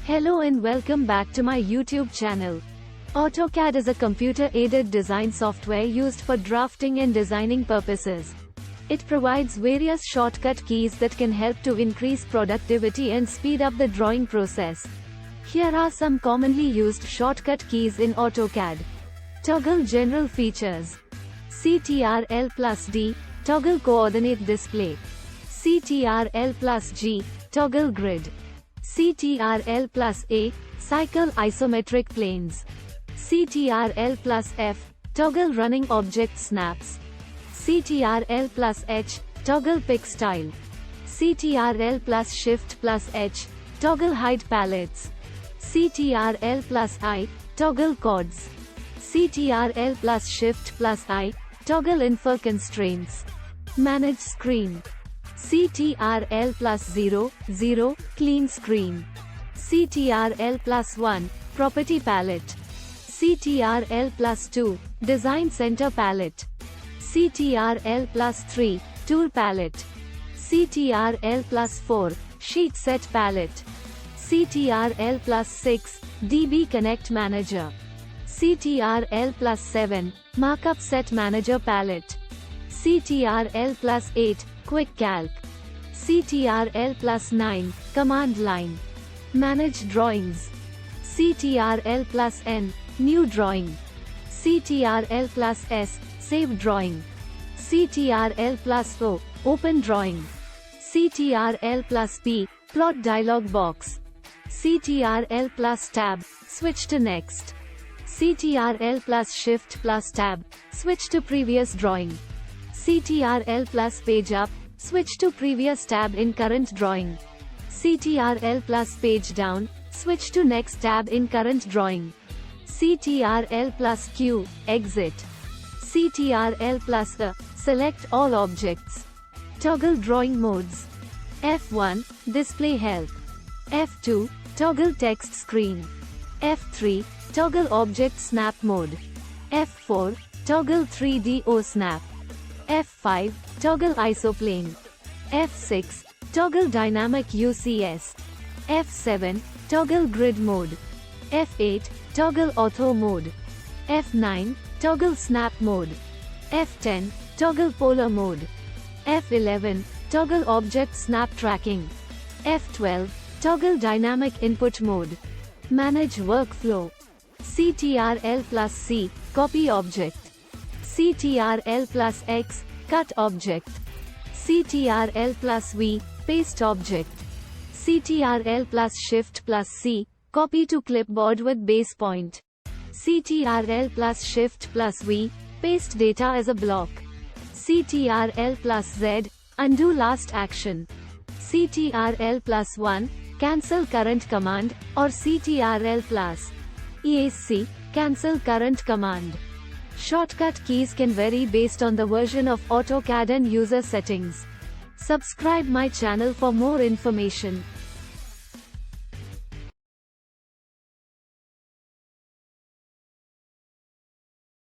Hello and welcome back to my YouTube channel. AutoCAD is a computer-aided design software used for drafting and designing purposes. It provides various shortcut keys that can help to increase productivity and speed up the drawing process. Here are some commonly used shortcut keys in AutoCAD. Toggle general features. Ctrl+D, toggle coordinate display. Ctrl+G, toggle grid. Ctrl+A, cycle isometric planes. Ctrl+F, toggle running object snaps. Ctrl+H, toggle pick style. Ctrl+Shift+H, toggle hide palettes. Ctrl+I, toggle coords. Ctrl+Shift+I, toggle infer constraints. Manage screen. Ctrl+0, 0, clean screen. Ctrl+1, property palette. Ctrl+2, design center palette. Ctrl+3, tool palette. Ctrl+4, sheet set palette. Ctrl+6, DB Connect Manager. Ctrl+7, Markup Set Manager palette. Ctrl+8, Quick Calc. Ctrl+9, Command Line. Manage drawings. Ctrl+N, New drawing. Ctrl+S, Save drawing. Ctrl+O, Open drawing. Ctrl+P, Plot dialog box. Ctrl+Tab, switch to next. Ctrl+Shift+Tab, switch to previous drawing. Ctrl+PageUp, switch to previous tab in current drawing. Ctrl+PageDown, switch to next tab in current drawing. Ctrl+Q, exit. Ctrl+A, select all objects. Toggle drawing modes. F1, display help. F2, toggle text screen. F3, toggle object snap mode. F4, toggle 3D snap. F5, toggle isoplane. F6, toggle dynamic UCS. F7, toggle grid mode. F8, toggle auto mode. F9, toggle snap mode. F10, toggle polar mode. F11, toggle object snap tracking. F12, toggle dynamic input mode. Manage workflow. Ctrl+C, copy object. Ctrl+X, cut object. Ctrl+V, paste object. Ctrl+Shift+C, copy to clipboard with base point. Ctrl+Shift+V, paste data as a block. Ctrl+Z, undo last action. Ctrl+1, cancel current command, or Ctrl+ESC, cancel current command. Shortcut keys can vary based on the version of AutoCAD and user settings. Subscribe my channel for more information.